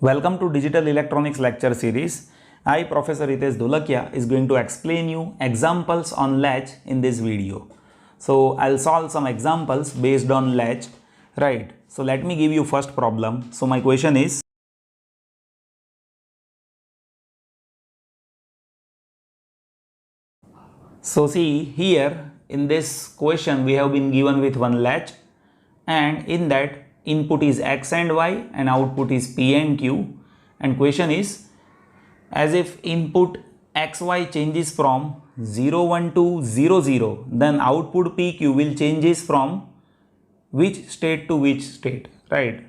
Welcome to Digital Electronics lecture series. I, Professor Ritesh Dholakia, is going to explain you examples on Latch in this video. So I'll solve some examples based on Latch, right? So let me give you first problem. So my question is, so see here in this question we have been given with one latch, and in that input is x and y and output is p and q, and question is, as if input xy changes from 0 1 to 0 0, then output pq will changes from which state to which state, right?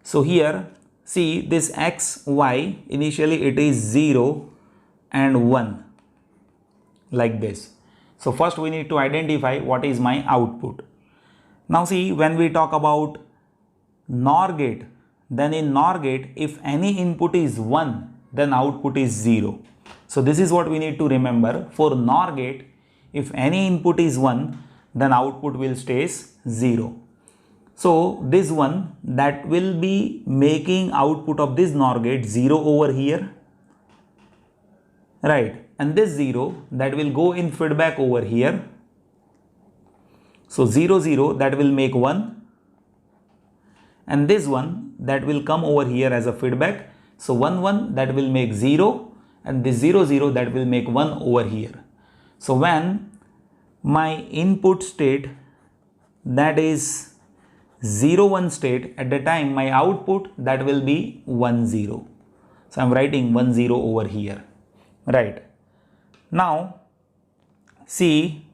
So here see this xy, initially it is 0 and 1 like this. So first we need to identify what is my output. Now see, when we talk about NOR gate, then in NOR gate if any input is 1, then output is 0. So this is what we need to remember. For NOR gate, if any input is 1, then output will stays 0. So this one that will be making output of this NOR gate 0 over here, right? And this 0 that will go in feedback over here. So 0 0 that will make 1, and this one that will come over here as a feedback. So 1 1 that will make 0, and this 0 0 that will make 1 over here. So when my input state, that is 0 1 state, at the time my output that will be 1 0. So I am writing 1 0 over here, right? Now see,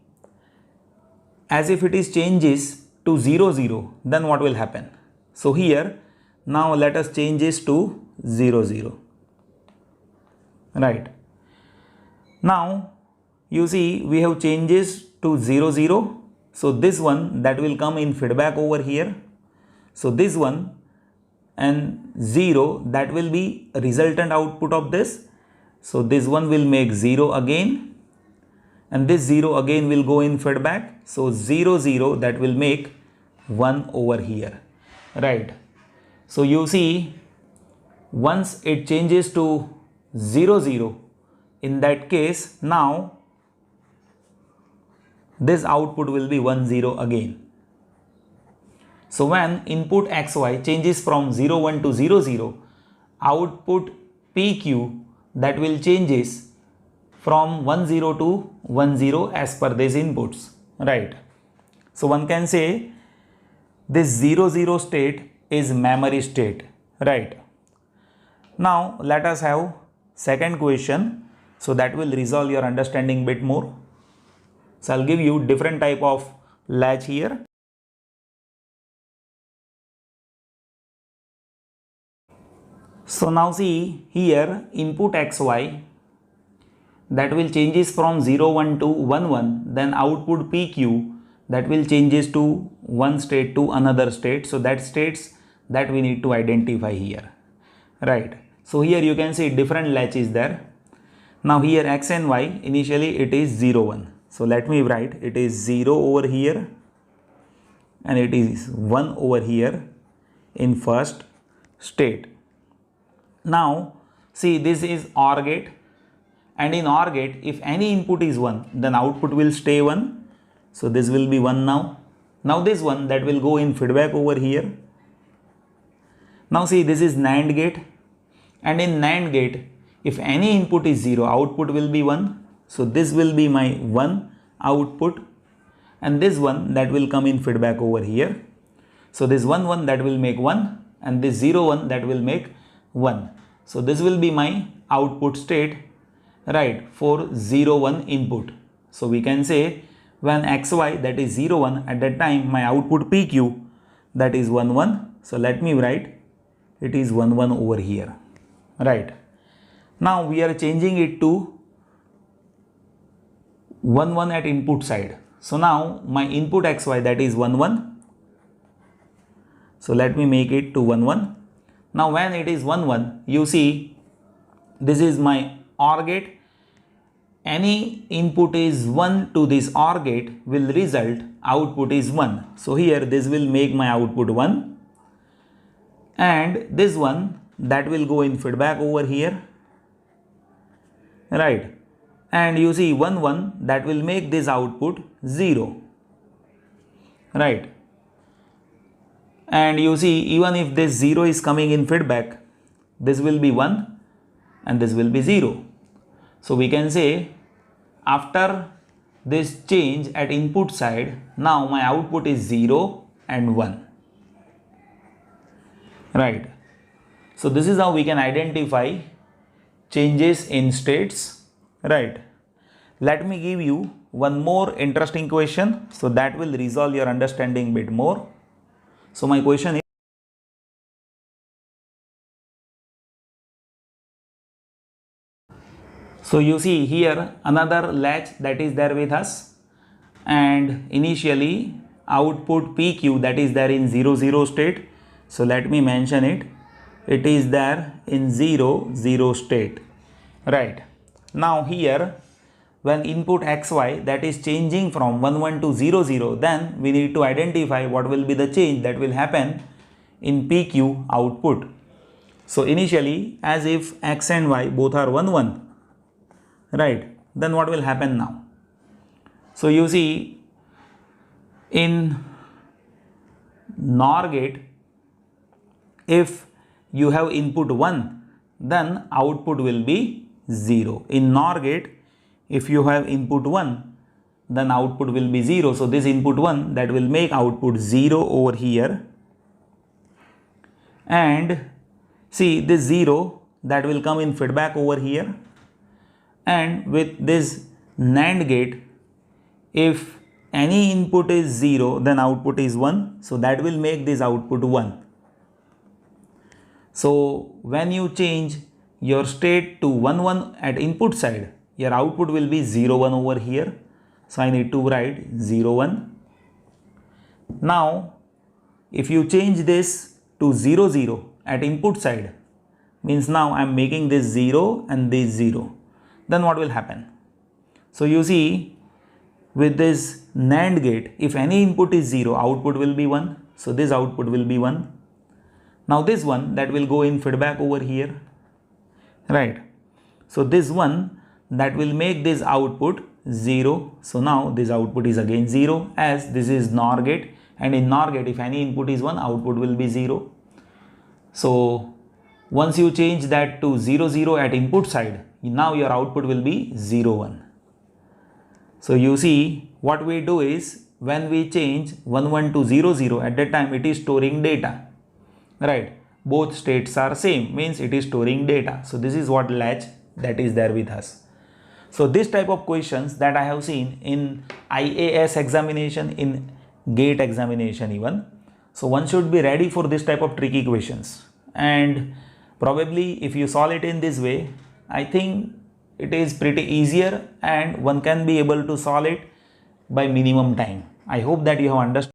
as if it is changes to 0 0, then what will happen? So here now let us change this to 0 0, right? Now you see we have changes to 0 0. So this one that will come in feedback over here. So this one and 0 that will be a resultant output of this. So this one will make 0 again, and this 0 again will go in feedback. So 0 0 that will make 1 over here, right? So you see, once it changes to 0 0, in that case now this output will be 1 0 again. So when input xy changes from 0 1 to 0 0, output pq that will changes from 1 0 to 1 0 as per these inputs, right? So one can say this 0 0 state is memory state, right? Now let us have second question, so that will resolve your understanding bit more. So I'll give you different type of latch here. So now see here, input xy that will changes from 0 1 to 1 1, then output pq that will changes to one state to another state. So that states that we need to identify here, right? So here you can see different latch is there. Now here x and y, initially it is 0 1. So let me write, it is 0 over here and it is 1 over here in first state. Now see, this is OR gate, and in OR gate if any input is 1, then output will stay 1. So this will be 1 now. Now this one that will go in feedback over here. Now see, this is NAND gate, and in NAND gate if any input is 0, output will be 1. So this will be my 1 output, and this one that will come in feedback over here. So this 1 1 that will make 1, and this 0 1 that will make 1. So this will be my output state, right, for 0 1 input. So we can say when xy that is 0 1, at that time my output pq that is 1 1. So let me write, it is 1 1 over here, right? Now we are changing it to 1 1 at input side. So now my input xy that is 1 1. So let me make it to 1 1. Now when it is 1 1, you see this is my OR gate. Any input is 1 to this OR gate will result output is 1. So here this will make my output 1, and this one that will go in feedback over here, right? And you see 1 1 that will make this output 0, right? And you see even if this 0 is coming in feedback, this will be 1 and this will be 0. So we can say after this change at input side, now my output is 0 and 1, right? So this is how we can identify changes in states, right? Let me give you one more interesting question, so that will resolve your understanding bit more. So my question is, so you see here another latch that is there with us, and initially output PQ that is there in 0 0 state. So let me mention it. It is there in 0 0 state, right? Now here when input XY that is changing from 1 1 to 0 0, then we need to identify what will be the change that will happen in PQ output. So initially as if X and Y both are 1 1, right? Then what will happen now? So you see in NOR gate, if you have input 1, then output will be 0. In NOR gate, if you have input 1, then output will be 0. So this input 1 that will make output 0 over here, and see this 0 that will come in feedback over here. And with this NAND gate, if any input is 0, then output is 1. So that will make this output 1. So when you change your state to 1 1 at input side, your output will be 0 1 over here. So I need to write 0 1. Now if you change this to 0 0 at input side, means now I am making this 0 and this 0. Then what will happen? So you see with this NAND gate, if any input is 0, output will be 1. So this output will be 1. Now this one that will go in feedback over here, right? So this one that will make this output 0. So now this output is again 0, as this is NOR gate, and in NOR gate if any input is 1, output will be 0. So once you change that to 0 0 at input side, now your output will be 0 1. So you see what we do is, when we change 1 1 to 0 0, at that time it is storing data, right? Both states are same, means it is storing data. So this is what latch that is there with us. So this type of questions that I have seen in IAS examination, in GATE examination even. So one should be ready for this type of tricky questions, and probably if you solve it in this way, I think it is pretty easier and one can be able to solve it by minimum time. I hope that you have understood.